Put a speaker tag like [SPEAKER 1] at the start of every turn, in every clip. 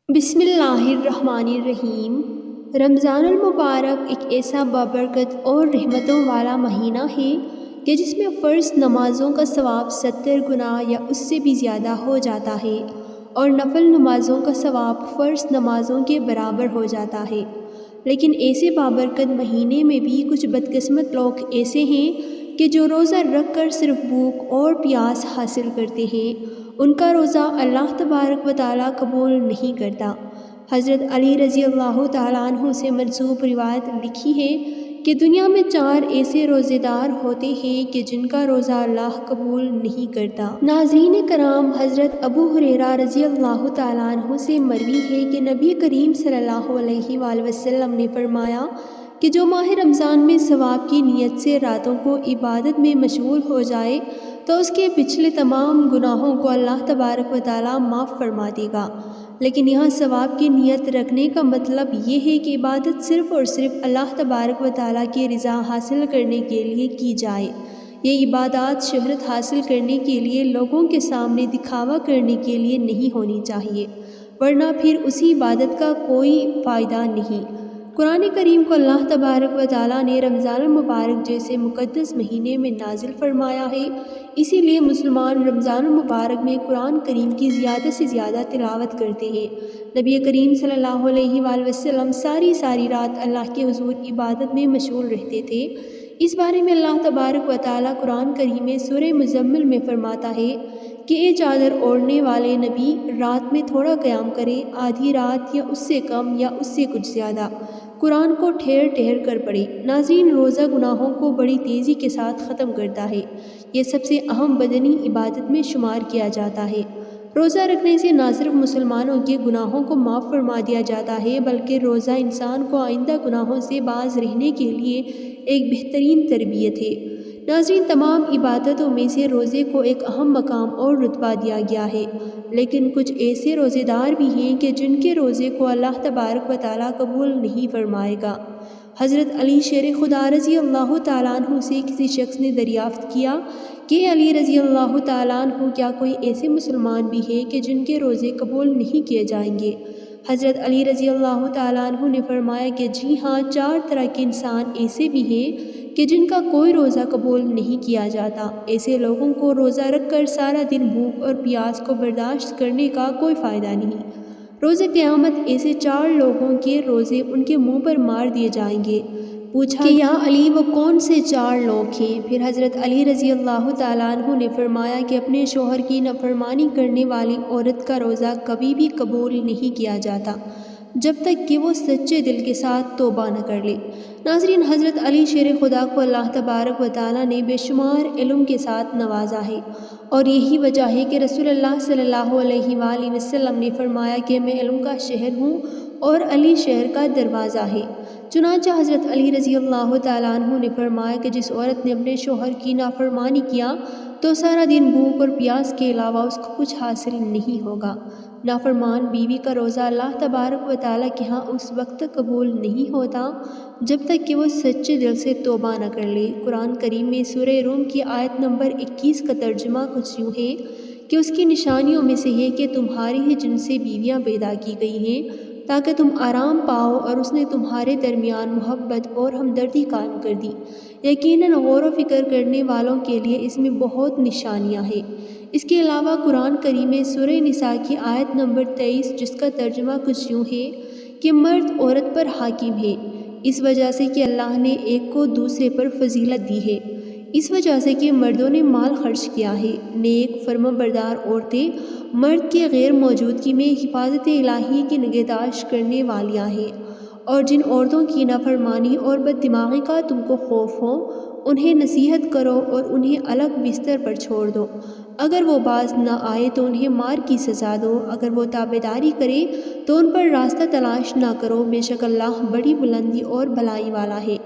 [SPEAKER 1] بسم اللہ الرحمن الرحیم۔ رمضان المبارک ایک ایسا بابرکت اور رحمتوں والا مہینہ ہے کہ جس میں فرض نمازوں کا ثواب 70 گنا یا اس سے بھی زیادہ ہو جاتا ہے اور نفل نمازوں کا ثواب فرض نمازوں کے برابر ہو جاتا ہے۔ لیکن ایسے بابرکت مہینے میں بھی کچھ بدقسمت لوگ ایسے ہیں کہ جو روزہ رکھ کر صرف بھوک اور پیاس حاصل کرتے ہیں، ان کا روزہ اللہ تبارک و تعالیٰ قبول نہیں کرتا۔ حضرت علی رضی اللہ تعالیٰ عنہ سے منسوب روایت لکھی ہے کہ دنیا میں 4 ایسے روزے دار ہوتے ہیں کہ جن کا روزہ اللہ قبول نہیں کرتا۔ ناظرین کرام، حضرت ابو ہریرہ رضی اللہ تعالیٰ عنہ سے مروی ہے کہ نبی کریم صلی اللہ علیہ وآلہ وسلم نے فرمایا کہ جو ماہ رمضان میں ثواب کی نیت سے راتوں کو عبادت میں مشغول ہو جائے تو اس کے پچھلے تمام گناہوں کو اللہ تبارک و تعالیٰ معاف فرما دے گا۔ لیکن یہاں ثواب کی نیت رکھنے کا مطلب یہ ہے کہ عبادت صرف اور صرف اللہ تبارک و تعالیٰ کی رضا حاصل کرنے کے لیے کی جائے۔ یہ عبادات شہرت حاصل کرنے کے لیے، لوگوں کے سامنے دکھاوا کرنے کے لیے نہیں ہونی چاہیے، ورنہ پھر اسی عبادت کا کوئی فائدہ نہیں۔ قرآن کریم کو اللہ تبارک و تعالیٰ نے رمضان المبارک جیسے مقدس مہینے میں نازل فرمایا ہے، اسی لیے مسلمان رمضان المبارک میں قرآن کریم کی زیادہ سے زیادہ تلاوت کرتے ہیں۔ نبی کریم صلی اللہ علیہ وآلہ وسلم ساری رات اللہ کے حضور عبادت میں مشغول رہتے تھے۔ اس بارے میں اللہ تبارک و تعالیٰ قرآن کریم میں سورہ مزمل میں فرماتا ہے کہ اے چادر اوڑھنے والے نبی، رات میں تھوڑا قیام کرے، آدھی رات یا اس سے کم یا اس سے کچھ زیادہ، قرآن کو ٹھہر ٹھہر کر پڑھے۔ ناظرین، روزہ گناہوں کو بڑی تیزی کے ساتھ ختم کرتا ہے۔ یہ سب سے اہم بدنی عبادت میں شمار کیا جاتا ہے۔ روزہ رکھنے سے نہ صرف مسلمانوں کے گناہوں کو معاف فرما دیا جاتا ہے، بلکہ روزہ انسان کو آئندہ گناہوں سے باز رہنے کے لیے ایک بہترین تربیت ہے۔ ناظرین، تمام عبادتوں میں سے روزے کو ایک اہم مقام اور رتبہ دیا گیا ہے، لیکن کچھ ایسے روزے دار بھی ہیں کہ جن کے روزے کو اللہ تبارک و تعالیٰ قبول نہیں فرمائے گا۔ حضرت علی شیر خدا رضی اللہ تعالیٰ عنہ سے کسی شخص نے دریافت کیا کہ علی رضی اللہ تعالیٰ عنہ، کیا کوئی ایسے مسلمان بھی ہیں کہ جن کے روزے قبول نہیں کیے جائیں گے؟ حضرت علی رضی اللہ تعالیٰ عنہ نے فرمایا کہ جی ہاں، 4 طرح کے انسان ایسے بھی ہیں کہ جن کا کوئی روزہ قبول نہیں کیا جاتا۔ ایسے لوگوں کو روزہ رکھ کر سارا دن بھوک اور پیاس کو برداشت کرنے کا کوئی فائدہ نہیں۔ روز قیامت ایسے 4 لوگوں کے روزے ان کے منہ پر مار دیے جائیں گے۔ پوچھا کہ یا علی، وہ کون سے 4 لوگ ہیں؟ پھر حضرت علی رضی اللہ تعالیٰ عنہ نے فرمایا کہ اپنے شوہر کی نافرمانی کرنے والی عورت کا روزہ کبھی بھی قبول نہیں کیا جاتا جب تک کہ وہ سچے دل کے ساتھ توبہ نہ کر لے۔ ناظرین، حضرت علی شیر خدا کو اللہ تبارک و تعالیٰ نے بے شمار علم کے ساتھ نوازا ہے، اور یہی وجہ ہے کہ رسول اللہ صلی اللہ علیہ وآلہ وسلم نے فرمایا کہ میں علم کا شہر ہوں اور علی شہر کا دروازہ ہے۔ چنانچہ حضرت علی رضی اللہ تعالیٰ عنہ نے فرمایا کہ جس عورت نے اپنے شوہر کی نافرمانی کیا تو سارا دن بھوک اور پیاس کے علاوہ اس کو کچھ حاصل نہیں ہوگا۔ نافرمان بیوی کا روزہ اللہ تبارک و تعالیٰ کے ہاں اس وقت تک قبول نہیں ہوتا جب تک کہ وہ سچے دل سے توبہ نہ کر لے۔ قرآن کریم میں سورہ روم کی آیت نمبر 21 کا ترجمہ کچھ یوں ہے کہ اس کی نشانیوں میں سے ہے کہ تمہاری ہی جن سے بیویاں پیدا کی گئی ہیں تاکہ تم آرام پاؤ، اور اس نے تمہارے درمیان محبت اور ہمدردی قائم کر دی۔ یقیناً غور و فکر کرنے والوں کے لیے اس میں بہت نشانیاں ہیں۔ اس کے علاوہ قرآن کریم میں سورہ نساء کی آیت نمبر 23، جس کا ترجمہ کچھ یوں ہے کہ مرد عورت پر حاکم ہے، اس وجہ سے کہ اللہ نے ایک کو دوسرے پر فضیلت دی ہے، اس وجہ سے کہ مردوں نے مال خرچ کیا ہے۔ نیک فرمانبردار عورتیں مرد کی غیر موجودگی میں حفاظت الہی کی نگہداشت کرنے والیاں ہیں، اور جن عورتوں کی نافرمانی اور بد دماغی کا تم کو خوف ہو، انہیں نصیحت کرو اور انہیں الگ بستر پر چھوڑ دو۔ اگر وہ باز نہ آئے تو انہیں مار کی سزا دو، اگر وہ تابعداری کرے تو ان پر راستہ تلاش نہ کرو، بے شک اللہ بڑی بلندی اور بھلائی والا ہے۔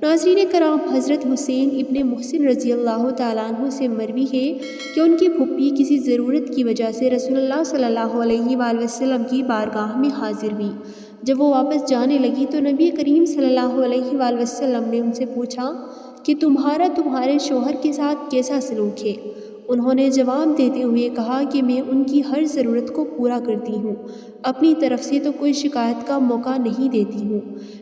[SPEAKER 1] ناظرین کرام، حضرت حسین ابن محسن رضی اللہ تعالیٰ عنہ سے مروی ہے کہ ان کی پھوپھی کسی ضرورت کی وجہ سے رسول اللہ صلی اللہ علیہ وآلہ وسلم کی بارگاہ میں حاضر ہوئی۔ جب وہ واپس جانے لگی تو نبی کریم صلی اللہ علیہ وآلہ وسلم نے ان سے پوچھا کہ تمہارا تمہارے شوہر کے ساتھ کیسا سلوک ہے؟ انہوں نے جواب دیتے ہوئے کہا کہ میں ان کی ہر ضرورت کو پورا کرتی ہوں، اپنی طرف سے تو کوئی شکایت کا موقع نہیں دیتی ہوں۔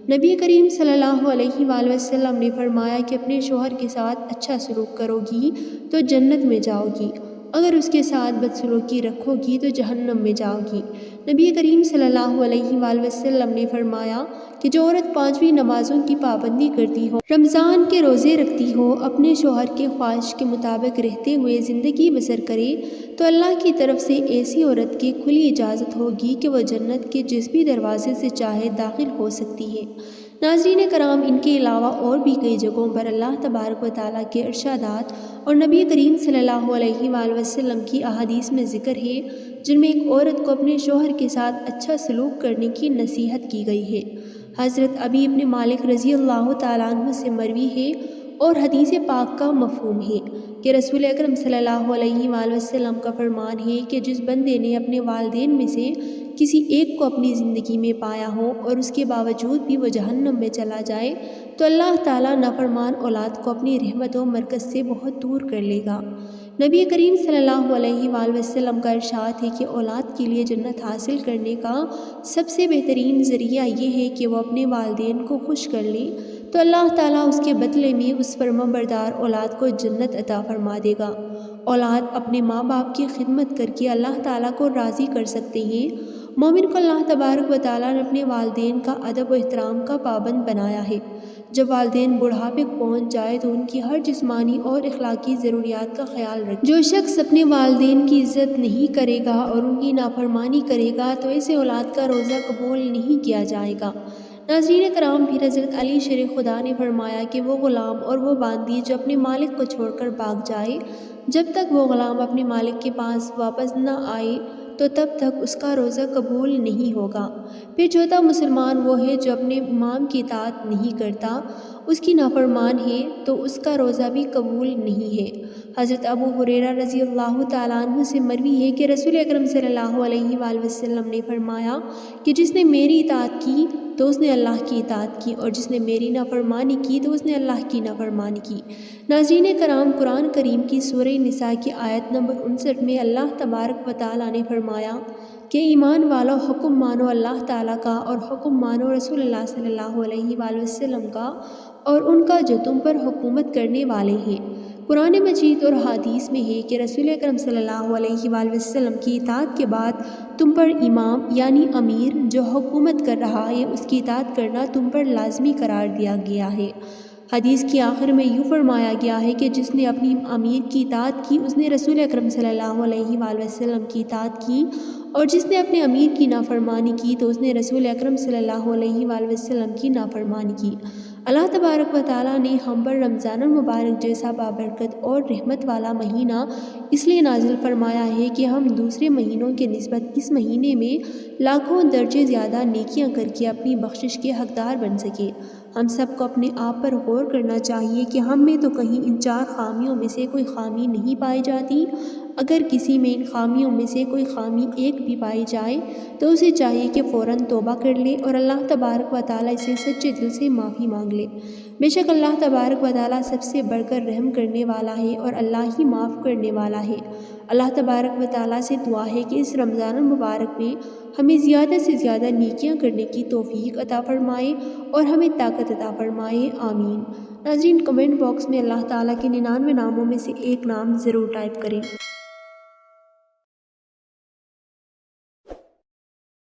[SPEAKER 1] نبی کریم صلی اللہ علیہ وآلہ وسلم نے فرمایا کہ اپنے شوہر کے ساتھ اچھا سلوک کرو گی تو جنت میں جاؤ گی، اگر اس کے ساتھ بدسلوکی رکھو گی تو جہنم میں جاؤ گی۔ نبی کریم صلی اللہ علیہ وآلہ وسلم نے فرمایا کہ جو عورت 5 نمازوں کی پابندی کرتی ہو، رمضان کے روزے رکھتی ہو، اپنے شوہر کے خواہش کے مطابق رہتے ہوئے زندگی بسر کرے تو اللہ کی طرف سے ایسی عورت کی کھلی اجازت ہوگی کہ وہ جنت کے جس بھی دروازے سے چاہے داخل ہو سکتی ہے۔ ناظرین کرام، ان کے علاوہ اور بھی کئی جگہوں پر اللہ تبارک و تعالیٰ کے ارشادات اور نبی کریم صلی اللہ علیہ وآلہ وسلم کی احادیث میں ذکر ہے جن میں ایک عورت کو اپنے شوہر کے ساتھ اچھا سلوک کرنے کی نصیحت کی گئی ہے۔ حضرت ابی ابن مالک رضی اللہ تعالیٰ عنہ سے مروی ہے اور حدیث پاک کا مفہوم ہے کہ رسول اکرم صلی اللہ علیہ وآلہ وسلم کا فرمان ہے کہ جس بندے نے اپنے والدین میں سے کسی ایک کو اپنی زندگی میں پایا ہو اور اس کے باوجود بھی وہ جہنم میں چلا جائے تو اللہ تعالیٰ نافرمان اولاد کو اپنی رحمت و مرکز سے بہت دور کر لے گا۔ نبی کریم صلی اللہ علیہ وآلہ وسلم کا ارشاد ہے کہ اولاد کے لیے جنت حاصل کرنے کا سب سے بہترین ذریعہ یہ ہے کہ وہ اپنے والدین کو خوش کر لے تو اللہ تعالیٰ اس کے بدلے میں اس فرمانبردار اولاد کو جنت عطا فرما دے گا۔ اولاد اپنے ماں باپ کی خدمت کر کے اللہ تعالیٰ کو راضی کر سکتے ہیں۔ مومن کو اللہ تبارک و تعالیٰ نے اپنے والدین کا ادب و احترام کا پابند بنایا ہے۔ جب والدین بڑھاپے کو پہنچ جائے تو ان کی ہر جسمانی اور اخلاقی ضروریات کا خیال رکھے۔ جو شخص اپنے والدین کی عزت نہیں کرے گا اور ان کی نافرمانی کرے گا تو ایسے اولاد کا روزہ قبول نہیں کیا جائے گا۔ ناظرین کرام، پھر حضرت علی شیر خدا نے فرمایا کہ وہ غلام اور وہ باندی جو اپنے مالک کو چھوڑ کر بھاگ جائے، جب تک وہ غلام اپنے مالک کے پاس واپس نہ آئے تو تب تک اس کا روزہ قبول نہیں ہوگا۔ پھر چوتھا مسلمان وہ ہے جو اپنے امام کی اطاعت نہیں کرتا، اس کی نافرمان ہے تو اس کا روزہ بھی قبول نہیں ہے۔ حضرت ابو ہریرہ رضی اللہ تعالیٰ عنہ سے مروی ہے کہ رسول اکرم صلی اللہ علیہ وآلہ وسلم نے فرمایا کہ جس نے میری اطاعت کی تو اس نے اللہ کی اطاعت کی، اور جس نے میری نافرمانی کی تو اس نے اللہ کی نافرمانی کی۔ ناظرین کرام، قرآن کریم کی سورہ نساء کی آیت نمبر 59 میں اللہ تبارک و تعالیٰ نے فرمایا کہ ایمان والو، حکم مانو اللہ تعالیٰ کا اور حکم مانو رسول اللہ صلی اللہ علیہ وآلہ وسلم کا اور ان کا جو تم پر حکومت کرنے والے ہیں۔ قرآن مجید اور حدیث میں ہے کہ رسول اکرم صلی اللہ علیہ وآلہ وسلم کی اطاعت کے بعد تم پر امام یعنی امیر جو حکومت کر رہا ہے اس کی اطاعت کرنا تم پر لازمی قرار دیا گیا ہے۔ حدیث کے آخر میں یوں فرمایا گیا ہے کہ جس نے اپنی امیر کی اطاعت کی اس نے رسول اکرم صلی اللہ علیہ وآلہ وسلم کی اطاعت کی، اور جس نے اپنے امیر کی نافرمانی کی تو اس نے رسول اکرم صلی اللہ علیہ وآلہ وسلم کی نافرمانی کی۔ اللہ تبارک و تعالیٰ نے ہم پر رمضان المبارک جیسا بابرکت اور رحمت والا مہینہ اس لیے نازل فرمایا ہے کہ ہم دوسرے مہینوں کے نسبت اس مہینے میں لاکھوں درجے زیادہ نیکیاں کر کے اپنی بخشش کے حقدار بن سکیں۔ ہم سب کو اپنے آپ پر غور کرنا چاہیے کہ ہم میں تو کہیں ان 4 خامیوں میں سے کوئی خامی نہیں پائی جاتی۔ اگر کسی میں ان خامیوں میں سے کوئی خامی ایک بھی پائی جائے تو اسے چاہیے کہ فوراً توبہ کر لے اور اللہ تبارک و تعالیٰ سے سچے دل سے معافی مانگ لے۔ بے شک اللہ تبارک و تعالیٰ سب سے بڑھ کر رحم کرنے والا ہے اور اللہ ہی معاف کرنے والا ہے۔ اللہ تبارک و تعالیٰ سے دعا ہے کہ اس رمضان المبارک میں ہمیں زیادہ سے زیادہ نیکیاں کرنے کی توفیق عطا فرمائے اور ہمیں طاقت عطا فرمائے، آمین۔ ناظرین، کمنٹ باکس میں اللہ تعالیٰ کے 99 ناموں میں سے ایک نام ضرور ٹائپ کریں۔